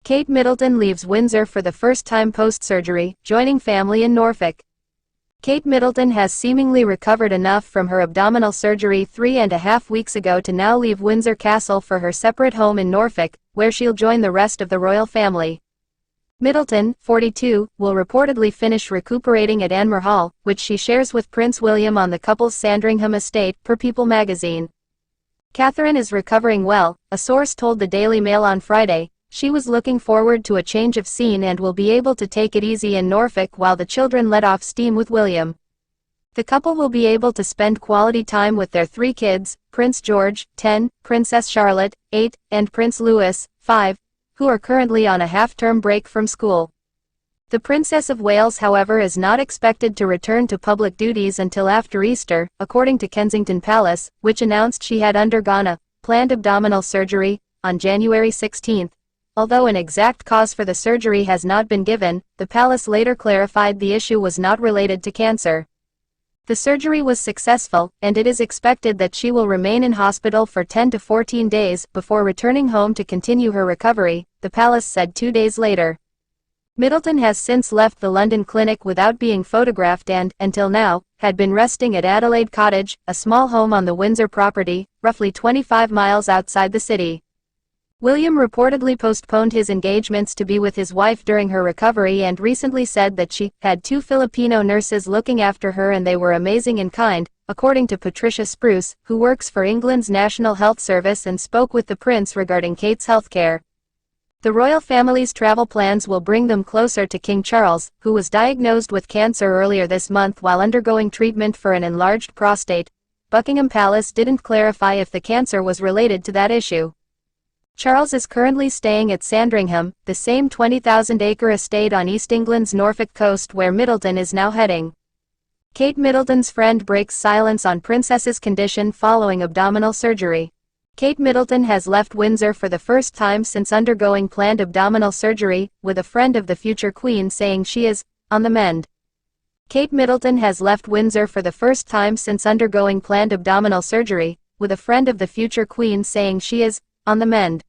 Kate Middleton leaves Windsor for the first time post-surgery, joining family in Norfolk. Kate Middleton has seemingly recovered enough from her abdominal surgery 3.5 weeks ago to now leave Windsor Castle for her separate home in Norfolk, where she'll join the rest of the royal family. Middleton, 42, will reportedly finish recuperating at Anmer Hall, which she shares with Prince William on the couple's Sandringham estate, per People magazine. Catherine is recovering well, a source told the Daily Mail on Friday. She was looking forward to a change of scene and will be able to take it easy in Norfolk while the children let off steam with William. The couple will be able to spend quality time with their 3 kids, Prince George, 10, Princess Charlotte, 8, and Prince Louis, 5, who are currently on a half-term break from school. The Princess of Wales, however, is not expected to return to public duties until after Easter, according to Kensington Palace, which announced she had undergone a planned abdominal surgery on January 16. Although an exact cause for the surgery has not been given, the palace later clarified the issue was not related to cancer. The surgery was successful, and it is expected that she will remain in hospital for 10 to 14 days before returning home to continue her recovery, the palace said 2 days later. Middleton has since left the London clinic without being photographed and, until now, had been resting at Adelaide Cottage, a small home on the Windsor property, roughly 25 miles outside the city. William reportedly postponed his engagements to be with his wife during her recovery and recently said that she had 2 Filipino nurses looking after her and they were amazing in kind, according to Patricia Spruce, who works for England's National Health Service and spoke with the prince regarding Kate's healthcare. The royal family's travel plans will bring them closer to King Charles, who was diagnosed with cancer earlier this month while undergoing treatment for an enlarged prostate. Buckingham Palace didn't clarify if the cancer was related to that issue. Charles is currently staying at Sandringham, the same 20,000-acre estate on East England's Norfolk coast where Middleton is now heading. Kate Middleton's friend breaks silence on princess's condition following abdominal surgery. Kate Middleton has left Windsor for the first time since undergoing planned abdominal surgery, with a friend of the future queen saying she is on the mend. Kate Middleton has left Windsor for the first time since undergoing planned abdominal surgery, with a friend of the future queen saying she is on the mend.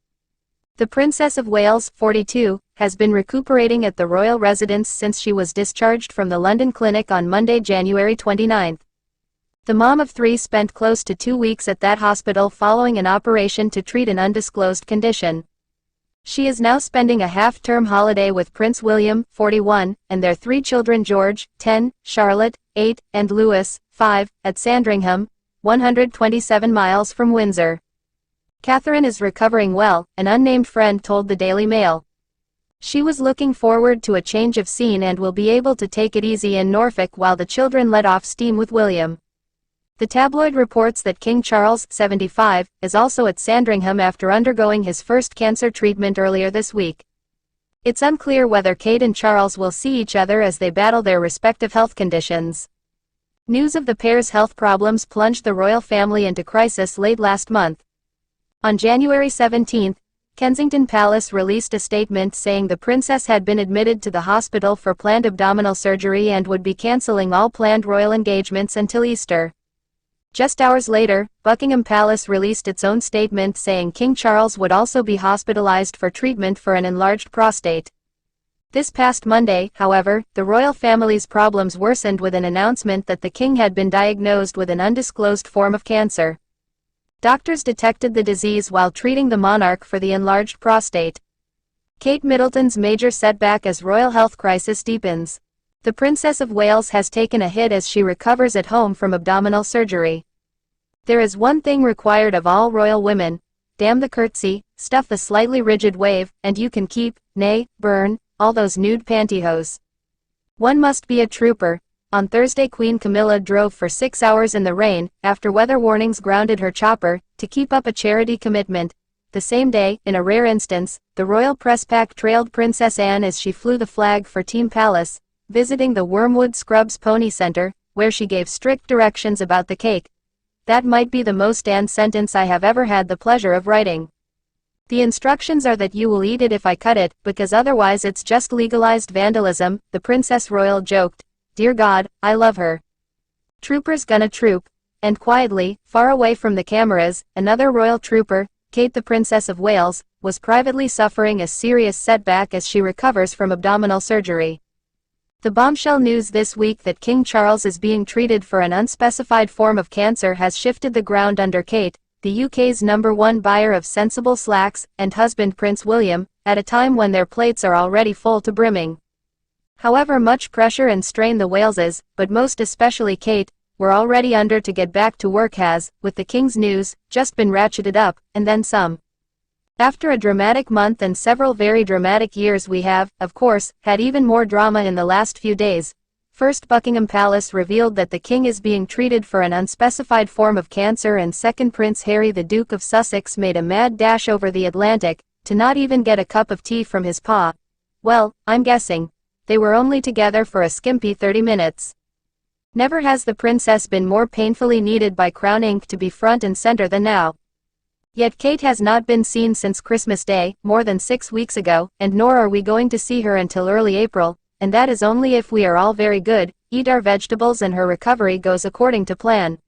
The Princess of Wales, 42, has been recuperating at the royal residence since she was discharged from the London clinic on Monday, January 29. The mom of 3 spent close to 2 weeks at that hospital following an operation to treat an undisclosed condition. She is now spending a half-term holiday with Prince William, 41, and their 3 children George, 10, Charlotte, 8, and Louis, 5, at Sandringham, 127 miles from Windsor. Catherine is recovering well, an unnamed friend told the Daily Mail. She was looking forward to a change of scene and will be able to take it easy in Norfolk while the children let off steam with William. The tabloid reports that King Charles, 75, is also at Sandringham after undergoing his first cancer treatment earlier this week. It's unclear whether Kate and Charles will see each other as they battle their respective health conditions. News of the pair's health problems plunged the royal family into crisis late last month. On January 17, Kensington Palace released a statement saying the princess had been admitted to the hospital for planned abdominal surgery and would be cancelling all planned royal engagements until Easter. Just hours later, Buckingham Palace released its own statement saying King Charles would also be hospitalized for treatment for an enlarged prostate. This past Monday, however, the royal family's problems worsened with an announcement that the king had been diagnosed with an undisclosed form of cancer. Doctors detected the disease while treating the monarch for the enlarged prostate. Kate Middleton's major setback as royal health crisis deepens. The Princess of Wales has taken a hit as she recovers at home from abdominal surgery. There is one thing required of all royal women: damn the curtsy, stuff the slightly rigid wave, and you can keep, nay, burn, all those nude pantyhose. One must be a trooper. On Thursday, Queen Camilla drove for 6 hours in the rain, after weather warnings grounded her chopper, to keep up a charity commitment. The same day, in a rare instance, the royal press pack trailed Princess Anne as she flew the flag for Team Palace, visiting the Wormwood Scrubs Pony Center, where she gave strict directions about the cake. That might be the most Anne sentence I have ever had the pleasure of writing. The instructions are that you will eat it if I cut it, because otherwise it's just legalized vandalism, the Princess Royal joked. Dear God, I love her. Troopers gonna troop. And quietly, far away from the cameras, another royal trooper, Kate the Princess of Wales, was privately suffering a serious setback as she recovers from abdominal surgery. The bombshell news this week that King Charles is being treated for an unspecified form of cancer has shifted the ground under Kate, the UK's #1 buyer of sensible slacks, and husband Prince William, at a time when their plates are already full to brimming. However much pressure and strain the Waleses, but most especially Kate, were already under to get back to work has, with the King's news, just been ratcheted up, and then some. After a dramatic month and several very dramatic years, we have, of course, had even more drama in the last few days. First, Buckingham Palace revealed that the King is being treated for an unspecified form of cancer, and second, Prince Harry the Duke of Sussex made a mad dash over the Atlantic, to not even get a cup of tea from his pa. Well, I'm guessing they were only together for a skimpy 30 minutes. Never has the princess been more painfully needed by Crown Inc. to be front and center than now. Yet Kate has not been seen since Christmas Day, more than 6 weeks ago, and nor are we going to see her until early April, and that is only if we are all very good, eat our vegetables, and her recovery goes according to plan.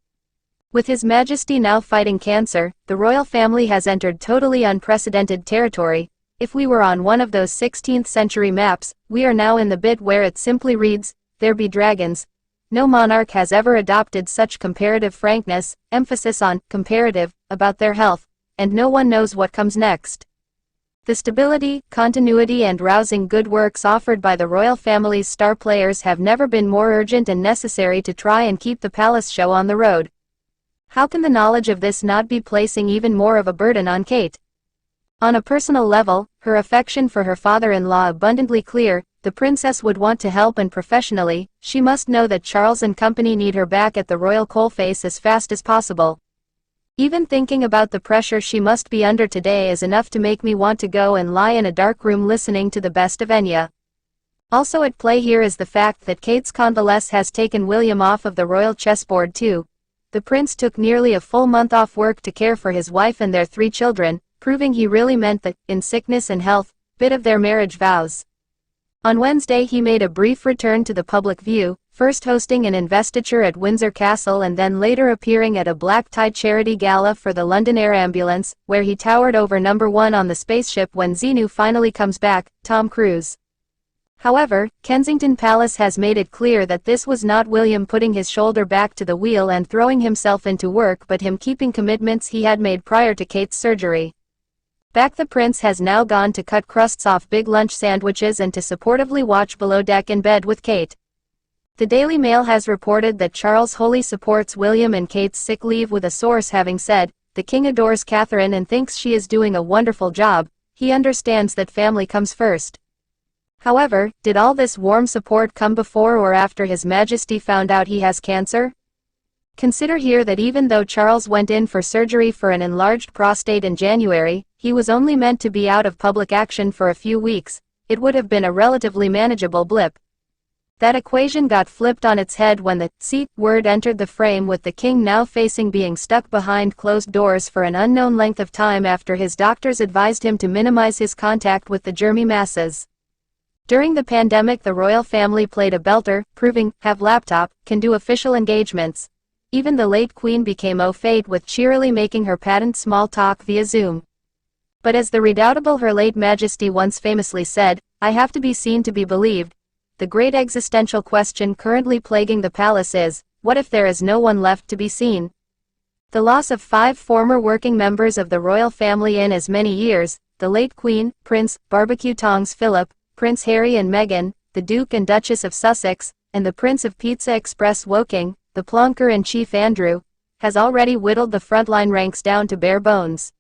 With His Majesty now fighting cancer, the royal family has entered totally unprecedented territory. If we were on one of those 16th century maps, we are now in the bit where it simply reads, "There be dragons." No monarch has ever adopted such comparative frankness, emphasis on comparative, about their health, and no one knows what comes next. The stability, continuity, and rousing good works offered by the royal family's star players have never been more urgent and necessary to try and keep the palace show on the road. How can the knowledge of this not be placing even more of a burden on Kate? On a personal level, her affection for her father-in-law abundantly clear, the princess would want to help, and professionally, she must know that Charles and company need her back at the royal coalface as fast as possible. Even thinking about the pressure she must be under today is enough to make me want to go and lie in a dark room listening to the best of Enya. Also at play here is the fact that Kate's convalescence has taken William off of the royal chessboard too. The prince took nearly a full month off work to care for his wife and their 3 children, proving he really meant the, in sickness and health, bit of their marriage vows. On Wednesday he made a brief return to the public view, first hosting an investiture at Windsor Castle and then later appearing at a black-tie charity gala for the London Air Ambulance, where he towered over #1 on the spaceship when Xenu finally comes back, Tom Cruise. However, Kensington Palace has made it clear that this was not William putting his shoulder back to the wheel and throwing himself into work, but him keeping commitments he had made prior to Kate's surgery. Back the prince has now gone to cut crusts off big lunch sandwiches and to supportively watch Below Deck in bed with Kate. The Daily Mail has reported that Charles wholly supports William and Kate's sick leave, with a source having said, "The king adores Catherine and thinks she is doing a wonderful job. He understands that family comes first." However, did all this warm support come before or after His Majesty found out he has cancer? Consider here that even though Charles went in for surgery for an enlarged prostate in January, he was only meant to be out of public action for a few weeks. It would have been a relatively manageable blip. That equation got flipped on its head when the "C" word entered the frame, with the king now facing being stuck behind closed doors for an unknown length of time after his doctors advised him to minimize his contact with the germy masses. During the pandemic, the royal family played a belter, proving have laptop can do official engagements. Even the late queen became au fait with cheerily making her patent small talk via Zoom. But as the redoubtable Her Late Majesty once famously said, "I have to be seen to be believed." The great existential question currently plaguing the palace is, what if there is no one left to be seen? The loss of 5 former working members of the royal family in as many years, the late Queen, Prince, Barbecue Tongs Philip, Prince Harry and Meghan, the Duke and Duchess of Sussex, and the Prince of Pizza Express Woking, the Plonker-in-Chief Andrew, has already whittled the frontline ranks down to bare bones.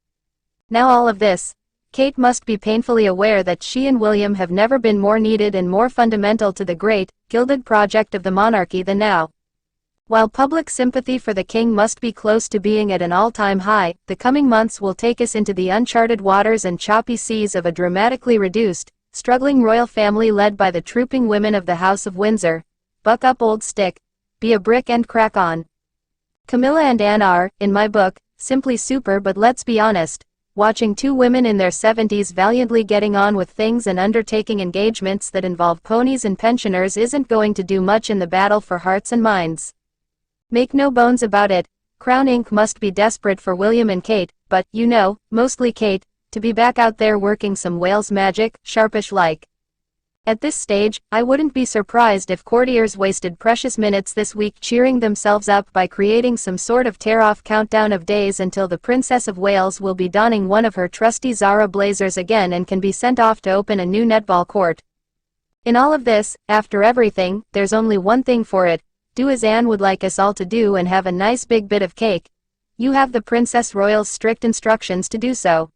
Now all of this, Kate must be painfully aware that she and William have never been more needed and more fundamental to the great, gilded project of the monarchy than now. While public sympathy for the king must be close to being at an all-time high, the coming months will take us into the uncharted waters and choppy seas of a dramatically reduced, struggling royal family led by the trooping women of the House of Windsor. Buck up, old stick. Be a brick and crack on. Camilla and Anne are, in my book, simply super, but let's be honest, watching 2 women in their 70s valiantly getting on with things and undertaking engagements that involve ponies and pensioners isn't going to do much in the battle for hearts and minds. Make no bones about it, Crown Inc. must be desperate for William and Kate, but, you know, mostly Kate, to be back out there working some Wales magic, sharpish like. At this stage, I wouldn't be surprised if courtiers wasted precious minutes this week cheering themselves up by creating some sort of tear-off countdown of days until the Princess of Wales will be donning one of her trusty Zara blazers again and can be sent off to open a new netball court. In all of this, after everything, there's only one thing for it: do as Anne would like us all to do and have a nice big bit of cake. You have the Princess Royal's strict instructions to do so.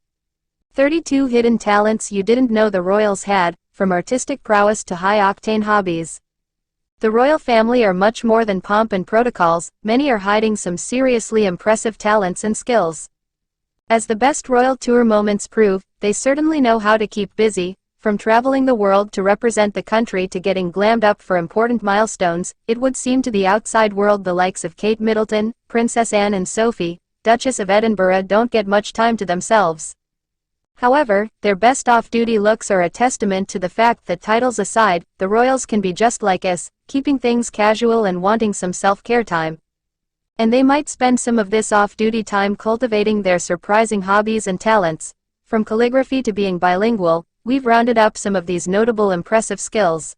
32 hidden talents you didn't know the royals had, from artistic prowess to high-octane hobbies. The royal family are much more than pomp and protocols, many are hiding some seriously impressive talents and skills. As the best royal tour moments prove, they certainly know how to keep busy, from traveling the world to represent the country to getting glammed up for important milestones. It would seem to the outside world the likes of Kate Middleton, Princess Anne and Sophie, Duchess of Edinburgh don't get much time to themselves. However, their best off-duty looks are a testament to the fact that titles aside, the royals can be just like us, keeping things casual and wanting some self-care time. And they might spend some of this off-duty time cultivating their surprising hobbies and talents. From calligraphy to being bilingual, we've rounded up some of these notable impressive skills.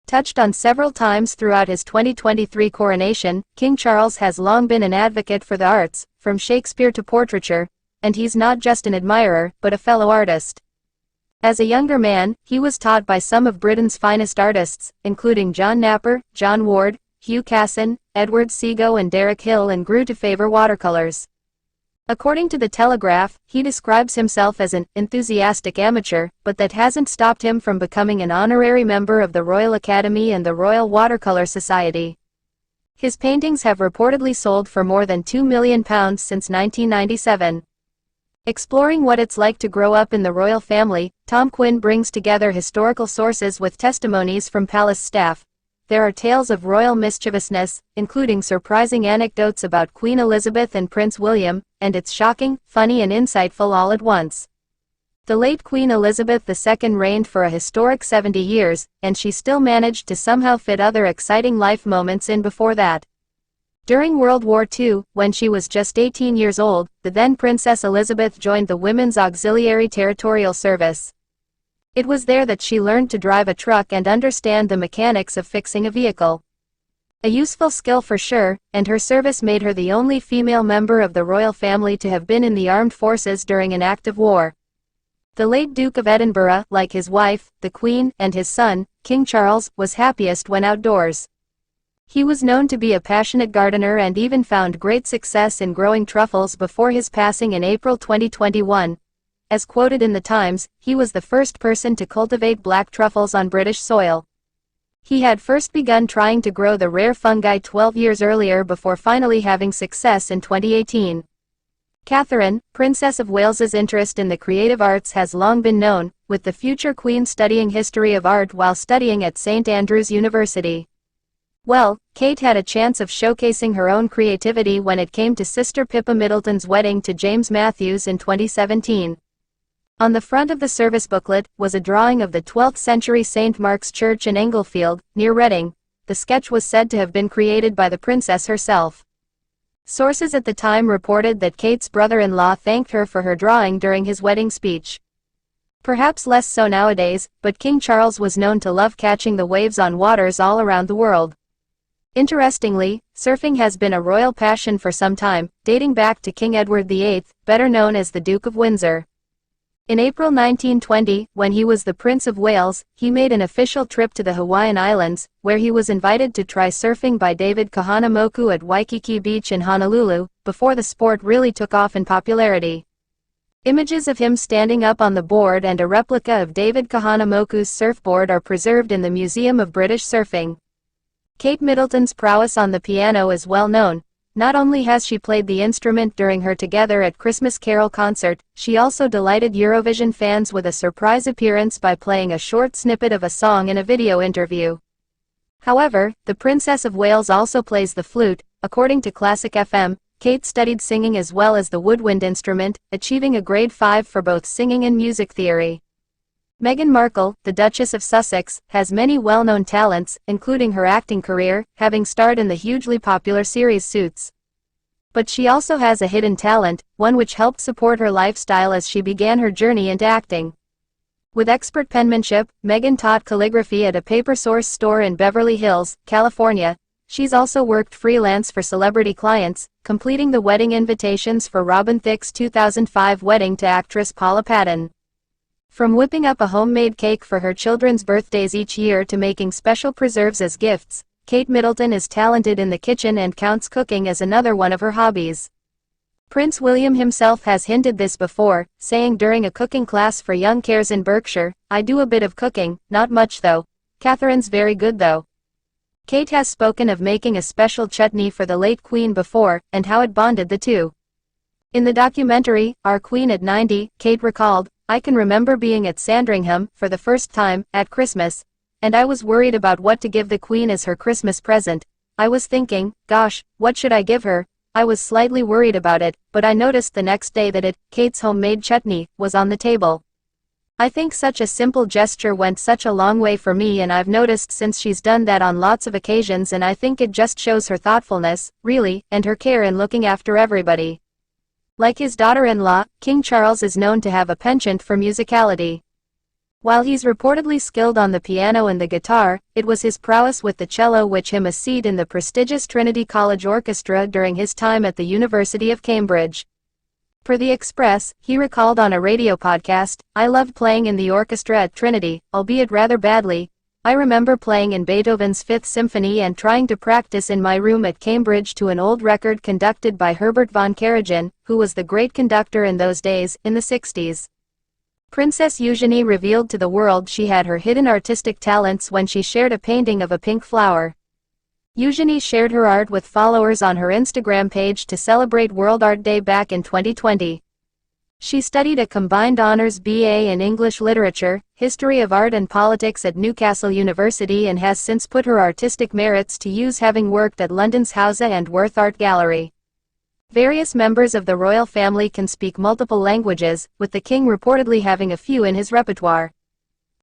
Touched on several times throughout his 2023 coronation, King Charles has long been an advocate for the arts, from Shakespeare to portraiture, and he's not just an admirer, but a fellow artist. As a younger man, he was taught by some of Britain's finest artists, including John Napper, John Ward, Hugh Casson, Edward Seago and Derek Hill, and grew to favor watercolors. According to The Telegraph, he describes himself as an enthusiastic amateur, but that hasn't stopped him from becoming an honorary member of the Royal Academy and the Royal Watercolor Society. His paintings have reportedly sold for more than £2 million since 1997. Exploring what it's like to grow up in the royal family, Tom Quinn brings together historical sources with testimonies from palace staff. There are tales of royal mischievousness, including surprising anecdotes about Queen Elizabeth and Prince William, and it's shocking, funny and insightful all at once. The late Queen Elizabeth II reigned for a historic 70 years, and she still managed to somehow fit other exciting life moments in before that. During World War II, when she was just 18 years old, the then Princess Elizabeth joined the Women's Auxiliary Territorial Service. It was there that she learned to drive a truck and understand the mechanics of fixing a vehicle. A useful skill for sure, and her service made her the only female member of the royal family to have been in the armed forces during an active war. The late Duke of Edinburgh, like his wife, the Queen, and his son, King Charles, was happiest when outdoors. He was known to be a passionate gardener and even found great success in growing truffles before his passing in April 2021. As quoted in The Times, he was the first person to cultivate black truffles on British soil. He had first begun trying to grow the rare fungi 12 years earlier before finally having success in 2018. Catherine, Princess of Wales's interest in the creative arts has long been known, with the future Queen studying history of art while studying at St. Andrews University. Well, Kate had a chance of showcasing her own creativity when it came to sister Pippa Middleton's wedding to James Matthews in 2017. On the front of the service booklet was a drawing of the 12th century St. Mark's Church in Englefield, near Reading. The sketch was said to have been created by the princess herself. Sources at the time reported that Kate's brother-in-law thanked her for her drawing during his wedding speech. Perhaps less so nowadays, but King Charles was known to love catching the waves on waters all around the world. Interestingly, surfing has been a royal passion for some time, dating back to King Edward VIII, better known as the Duke of Windsor. In April 1920, when he was the Prince of Wales, he made an official trip to the Hawaiian Islands, where he was invited to try surfing by David Kahanamoku at Waikiki Beach in Honolulu, before the sport really took off in popularity. Images of him standing up on the board and a replica of David Kahanamoku's surfboard are preserved in the Museum of British Surfing. Kate Middleton's prowess on the piano is well known. Not only has she played the instrument during her Together at Christmas Carol concert, she also delighted Eurovision fans with a surprise appearance by playing a short snippet of a song in a video interview. However, the Princess of Wales also plays the flute. According to Classic FM, Kate studied singing as well as the woodwind instrument, achieving a grade 5 for both singing and music theory. Meghan Markle, the Duchess of Sussex, has many well-known talents, including her acting career, having starred in the hugely popular series Suits. But she also has a hidden talent, one which helped support her lifestyle as she began her journey into acting. With expert penmanship, Meghan taught calligraphy at a paper source store in Beverly Hills, California. She's also worked freelance for celebrity clients, completing the wedding invitations for Robin Thicke's 2005 wedding to actress Paula Patton. From whipping up a homemade cake for her children's birthdays each year to making special preserves as gifts, Kate Middleton is talented in the kitchen and counts cooking as another one of her hobbies. Prince William himself has hinted this before, saying during a cooking class for young cares in Berkshire, "I do a bit of cooking, not much though. Catherine's very good though." Kate has spoken of making a special chutney for the late Queen before, and how it bonded the two. In the documentary, Our Queen at 90, Kate recalled, "I can remember being at Sandringham for the first time, at Christmas, and I was worried about what to give the Queen as her Christmas present. I was thinking, gosh, what should I give her? I was slightly worried about it, but I noticed the next day that Kate's homemade chutney, was on the table. I think such a simple gesture went such a long way for me, and I've noticed since she's done that on lots of occasions, and I think it just shows her thoughtfulness, really, and her care in looking after everybody." Like his daughter-in-law, King Charles is known to have a penchant for musicality. While he's reportedly skilled on the piano and the guitar, it was his prowess with the cello which him a seat in the prestigious Trinity College Orchestra during his time at the University of Cambridge. Per the Express, he recalled on a radio podcast, "I loved playing in the orchestra at Trinity, albeit rather badly. I remember playing in Beethoven's Fifth Symphony and trying to practice in my room at Cambridge to an old record conducted by Herbert von Karajan, who was the great conductor in those days, in the 60s. Princess Eugenie revealed to the world she had her hidden artistic talents when she shared a painting of a pink flower. Eugenie shared her art with followers on her Instagram page to celebrate World Art Day back in 2020. She studied a combined honors BA in English Literature, History of Art and Politics at Newcastle University and has since put her artistic merits to use, having worked at London's Hausa and Worth Art Gallery. Various members of the royal family can speak multiple languages, with the king reportedly having a few in his repertoire.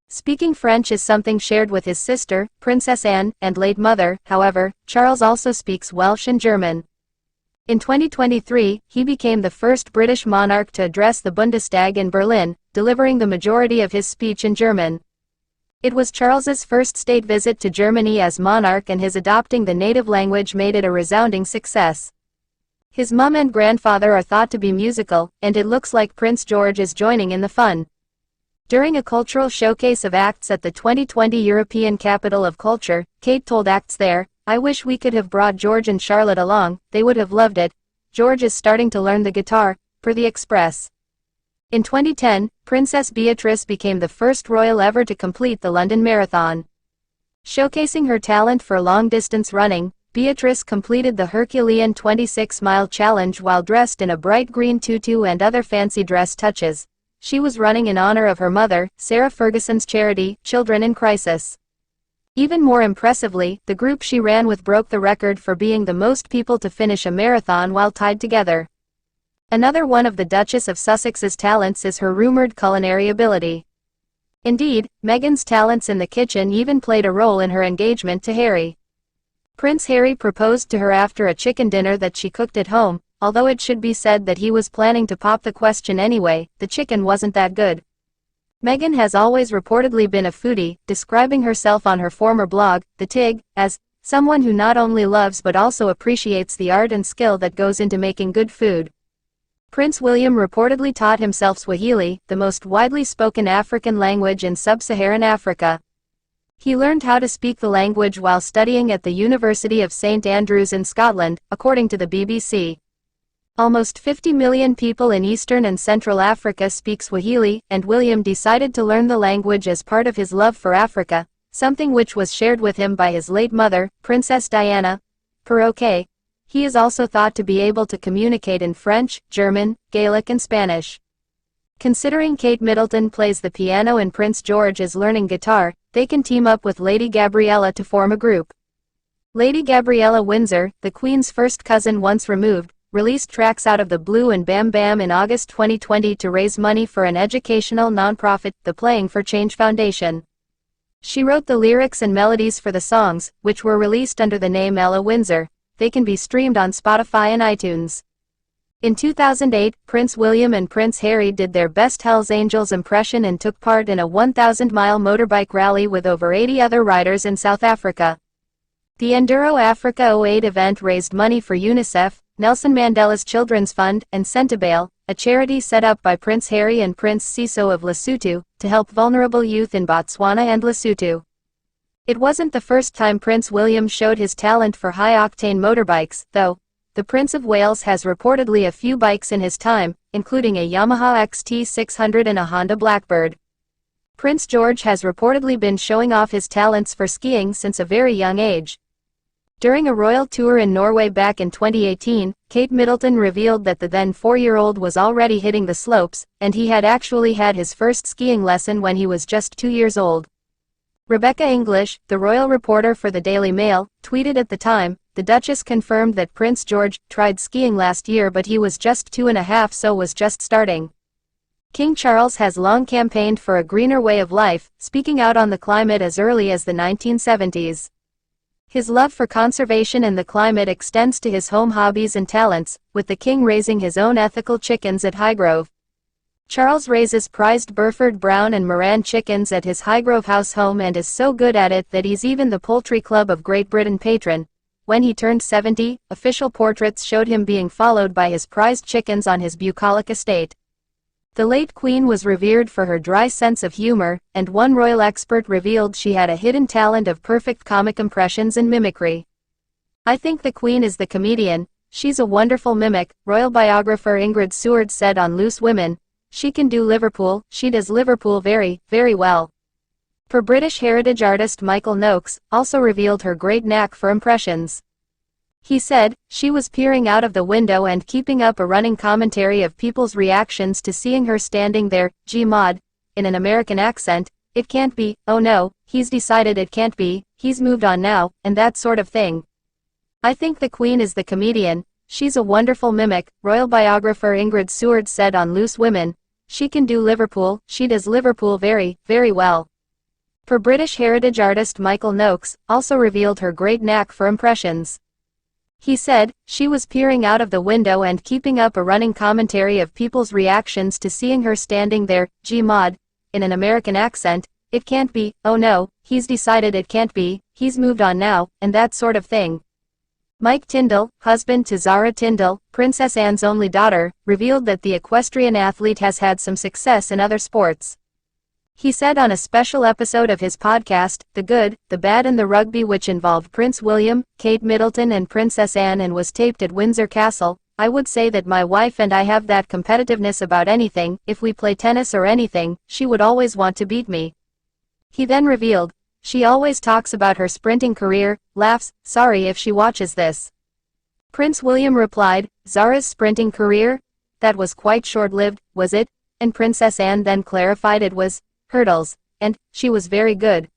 Speaking French is something shared with his sister, Princess Anne, and late mother. However, Charles also speaks Welsh and German. In 2023, he became the first British monarch to address the Bundestag in Berlin, delivering the majority of his speech in German. It was Charles's first state visit to Germany as monarch, and his adopting the native language made it a resounding success. His mum and grandfather are thought to be musical, and it looks like Prince George is joining in the fun. During a cultural showcase of acts at the 2020 European Capital of Culture, Kate told acts there, "I wish we could have brought George and Charlotte along, they would have loved it. George is starting to learn the guitar," per the Express. In 2010, Princess Beatrice became the first royal ever to complete the London Marathon. Showcasing her talent for long-distance running, Beatrice completed the Herculean 26-mile challenge while dressed in a bright green tutu and other fancy dress touches. She was running in honor of her mother, Sarah Ferguson's charity, Children in Crisis. Even more impressively, the group she ran with broke the record for being the most people to finish a marathon while tied together. Another one of the Duchess of Sussex's talents is her rumored culinary ability. Indeed, Meghan's talents in the kitchen even played a role in her engagement to Harry. Prince Harry proposed to her after a chicken dinner that she cooked at home, although it should be said that he was planning to pop the question anyway. The chicken wasn't that good. Meghan has always reportedly been a foodie, describing herself on her former blog, The Tig, as someone who not only loves but also appreciates the art and skill that goes into making good food. Prince William reportedly taught himself Swahili, the most widely spoken African language in sub-Saharan Africa. He learned how to speak the language while studying at the University of St Andrews in Scotland, according to the BBC. Almost 50 million people in Eastern and Central Africa speak Swahili, and William decided to learn the language as part of his love for Africa, something which was shared with him by his late mother, Princess Diana. Per OK. He is also thought to be able to communicate in French, German, Gaelic and Spanish. Considering Kate Middleton plays the piano and Prince George is learning guitar, they can team up with Lady Gabriella to form a group. Lady Gabriella Windsor, the Queen's first cousin once removed, released tracks Out of the Blue and Bam Bam in August 2020 to raise money for an educational nonprofit, the Playing for Change Foundation. She wrote the lyrics and melodies for the songs, which were released under the name Ella Windsor. They can be streamed on Spotify and iTunes. In 2008, Prince William and Prince Harry did their best Hells Angels impression and took part in a 1,000-mile motorbike rally with over 80 other riders in South Africa. The Enduro Africa '08 event raised money for UNICEF, Nelson Mandela's Children's Fund, and Sentebale, a charity set up by Prince Harry and Prince Siso of Lesotho, to help vulnerable youth in Botswana and Lesotho. It wasn't the first time Prince William showed his talent for high-octane motorbikes, though. The Prince of Wales has reportedly a few bikes in his time, including a Yamaha XT600 and a Honda Blackbird. Prince George has reportedly been showing off his talents for skiing since a very young age. During a royal tour in Norway back in 2018, Kate Middleton revealed that the then 4-year-old was already hitting the slopes, and he had actually had his first skiing lesson when he was just 2 years old. Rebecca English, the royal reporter for the Daily Mail, tweeted at the time, "The Duchess confirmed that Prince George tried skiing last year but he was just 2.5, so was just starting." King Charles has long campaigned for a greener way of life, speaking out on the climate as early as the 1970s. His love for conservation and the climate extends to his home hobbies and talents, with the king raising his own ethical chickens at Highgrove. Charles raises prized Burford Brown and Moran chickens at his Highgrove house home and is so good at it that he's even the Poultry Club of Great Britain patron. When he turned 70, official portraits showed him being followed by his prized chickens on his bucolic estate. The late Queen was revered for her dry sense of humor, and one royal expert revealed she had a hidden talent of perfect comic impressions and mimicry. "I think the Queen is the comedian. She's a wonderful mimic," royal biographer Ingrid Seward said on Loose Women. "She can do Liverpool, she does Liverpool very, very well." For British heritage artist Michael Noakes, also revealed her great knack for impressions. He said, "She was peering out of the window and keeping up a running commentary of people's reactions to seeing her standing there, G Maud, in an American accent, 'It can't be, oh no, he's decided it can't be, he's moved on now,' and that sort of thing. I think the Queen is the comedian. She's a wonderful mimic," royal biographer Ingrid Seward said on Loose Women. "She can do Liverpool, she does Liverpool very, very well." For British heritage artist Michael Noakes, also revealed her great knack for impressions. He said, "She was peering out of the window and keeping up a running commentary of people's reactions to seeing her standing there, G Maud, in an American accent, 'It can't be, oh no, he's decided it can't be, he's moved on now,' and that sort of thing." Mike Tyndall, husband to Zara Tyndall, Princess Anne's only daughter, revealed that the equestrian athlete has had some success in other sports. He said on a special episode of his podcast, The Good, the Bad and the Rugby, which involved Prince William, Kate Middleton and Princess Anne and was taped at Windsor Castle, "I would say that my wife and I have that competitiveness about anything. If we play tennis or anything, she would always want to beat me." He then revealed, "She always talks about her sprinting career, laughs, sorry if she watches this." Prince William replied, "Zara's sprinting career? That was quite short-lived, was it?" And Princess Anne then clarified it was hurdles, and she was very good.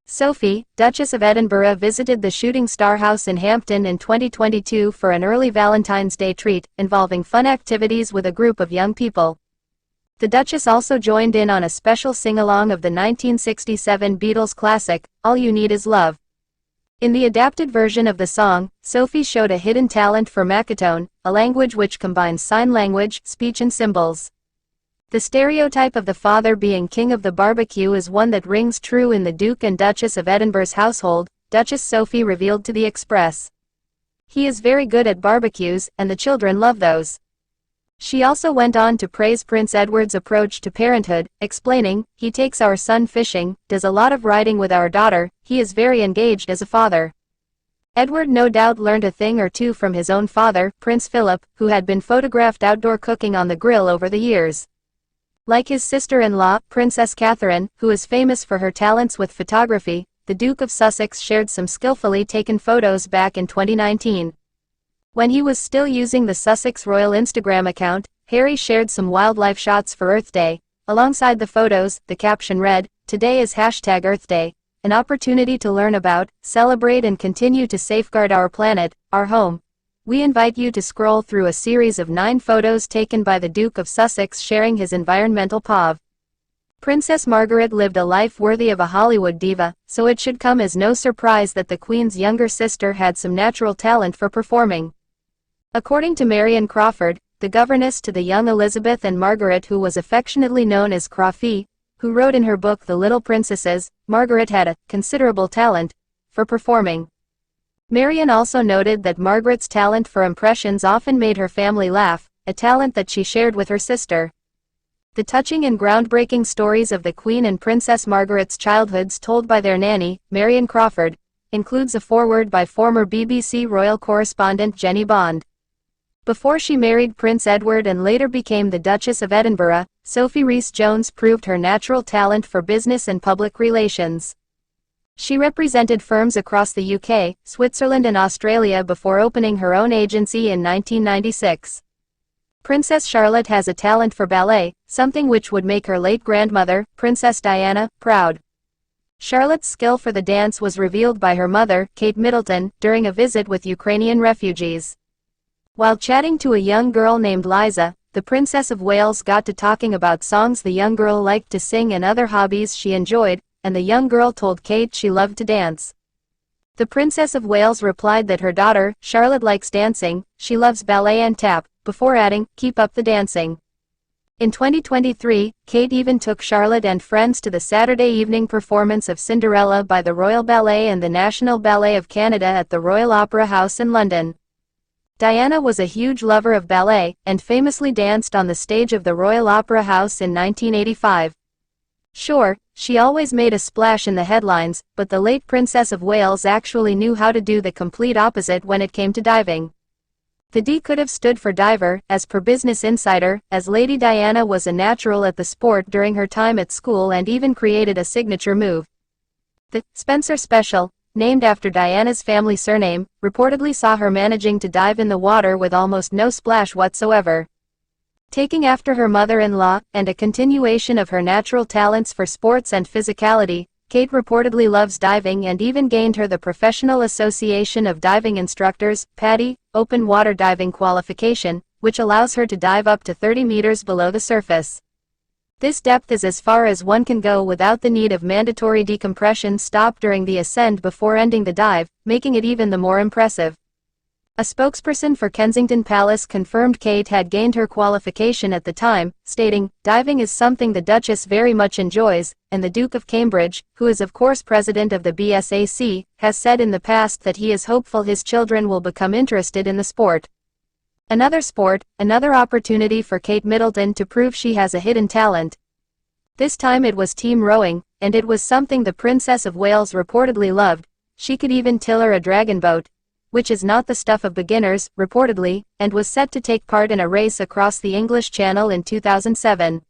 Sophie, Duchess of Edinburgh, visited the Shooting Star House in Hampton in 2022 for an early Valentine's Day treat, involving fun activities with a group of young people. The Duchess also joined in on a special sing-along of the 1967 Beatles classic, All You Need Is Love. In the adapted version of the song, Sophie showed a hidden talent for Makatone, a language which combines sign language, speech and symbols. The stereotype of the father being king of the barbecue is one that rings true in the Duke and Duchess of Edinburgh's household, Duchess Sophie revealed to the Express. "He is very good at barbecues, and the children love those." She also went on to praise Prince Edward's approach to parenthood, explaining, "He takes our son fishing, does a lot of riding with our daughter, he is very engaged as a father." Edward no doubt learned a thing or two from his own father, Prince Philip, who had been photographed outdoor cooking on the grill over the years. Like his sister-in-law, Princess Catherine, who is famous for her talents with photography, the Duke of Sussex shared some skillfully taken photos back in 2019. When he was still using the Sussex Royal Instagram account, Harry shared some wildlife shots for Earth Day. Alongside the photos, the caption read, "Today is #Earth Day, an opportunity to learn about, celebrate and continue to safeguard our planet, our home." We invite you to scroll through a series of 9 photos taken by the Duke of Sussex sharing his environmental POV. Princess Margaret lived a life worthy of a Hollywood diva, so it should come as no surprise that the Queen's younger sister had some natural talent for performing. According to Marion Crawford, the governess to the young Elizabeth and Margaret, who was affectionately known as Crawfie, who wrote in her book The Little Princesses, Margaret had a considerable talent for performing. Marian also noted that Margaret's talent for impressions often made her family laugh, a talent that she shared with her sister. The touching and groundbreaking stories of the Queen and Princess Margaret's childhoods told by their nanny, Marian Crawford, includes a foreword by former BBC royal correspondent Jenny Bond. Before she married Prince Edward and later became the Duchess of Edinburgh, Sophie Rhys-Jones proved her natural talent for business and public relations. She represented firms across the UK, Switzerland and Australia before opening her own agency in 1996. Princess Charlotte has a talent for ballet, something which would make her late grandmother, Princess Diana, proud. Charlotte's skill for the dance was revealed by her mother, Kate Middleton, during a visit with Ukrainian refugees. While chatting to a young girl named Liza, the Princess of Wales got to talking about songs the young girl liked to sing and other hobbies she enjoyed, and the young girl told Kate she loved to dance. The Princess of Wales replied that her daughter, Charlotte, likes dancing, she loves ballet and tap, before adding, keep up the dancing. In 2023, Kate even took Charlotte and friends to the Saturday evening performance of Cinderella by the Royal Ballet and the National Ballet of Canada at the Royal Opera House in London. Diana was a huge lover of ballet, and famously danced on the stage of the Royal Opera House in 1985. Sure, she always made a splash in the headlines, but the late Princess of Wales actually knew how to do the complete opposite when it came to diving. The D could have stood for diver, as per Business Insider, as Lady Diana was a natural at the sport during her time at school and even created a signature move. The Spencer Special, named after Diana's family surname, reportedly saw her managing to dive in the water with almost no splash whatsoever. Taking after her mother-in-law, and a continuation of her natural talents for sports and physicality, Kate reportedly loves diving and even gained her the Professional Association of Diving Instructors, PADI, open water diving qualification, which allows her to dive up to 30 meters below the surface. This depth is as far as one can go without the need of mandatory decompression stop during the ascent before ending the dive, making it even the more impressive. A spokesperson for Kensington Palace confirmed Kate had gained her qualification at the time, stating, "Diving is something the Duchess very much enjoys," and the Duke of Cambridge, who is of course president of the BSAC, has said in the past that he is hopeful his children will become interested in the sport. Another sport, another opportunity for Kate Middleton to prove she has a hidden talent. This time it was team rowing, and it was something the Princess of Wales reportedly loved. She could even tiller a dragon boat, which is not the stuff of beginners, reportedly, and was set to take part in a race across the English Channel in 2007.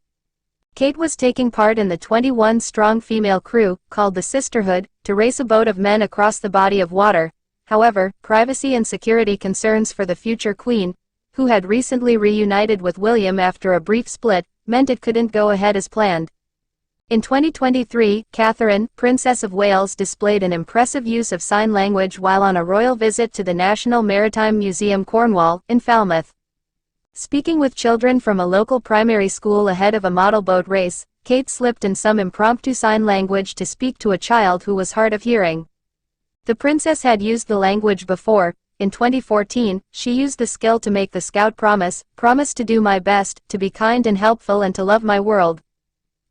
Kate was taking part in the 21-strong female crew, called the Sisterhood, to race a boat of men across the body of water. However, privacy and security concerns for the future Queen, who had recently reunited with William after a brief split, meant it couldn't go ahead as planned. In 2023, Catherine, Princess of Wales, displayed an impressive use of sign language while on a royal visit to the National Maritime Museum Cornwall, in Falmouth. Speaking with children from a local primary school ahead of a model boat race, Kate slipped in some impromptu sign language to speak to a child who was hard of hearing. The princess had used the language before. In 2014, she used the skill to make the Scout promise to do my best, to be kind and helpful and to love my world.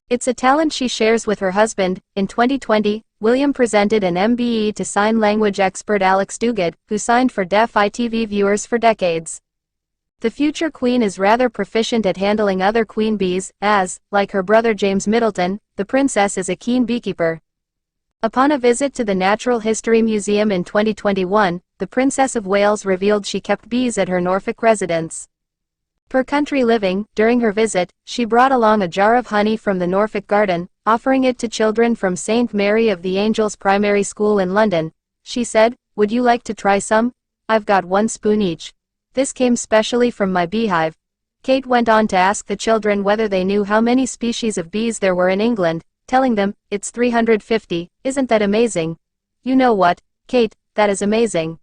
It's a talent she shares with her husband. In 2020, William presented an MBE to sign language expert Alex Duguid, who signed for deaf ITV viewers for decades. The future Queen is rather proficient at handling other queen bees, as, like her brother James Middleton, the princess is a keen beekeeper. Upon a visit to the Natural History Museum in 2021, the Princess of Wales revealed she kept bees at her Norfolk residence. Per Country Living, during her visit, she brought along a jar of honey from the Norfolk garden, offering it to children from St. Mary of the Angels Primary School in London. She said, "Would you like to try some? I've got 1 spoon each. This came specially from my beehive." Kate went on to ask the children whether they knew how many species of bees there were in England, telling them, "It's 350, isn't that amazing?" "You know what, Kate, that is amazing."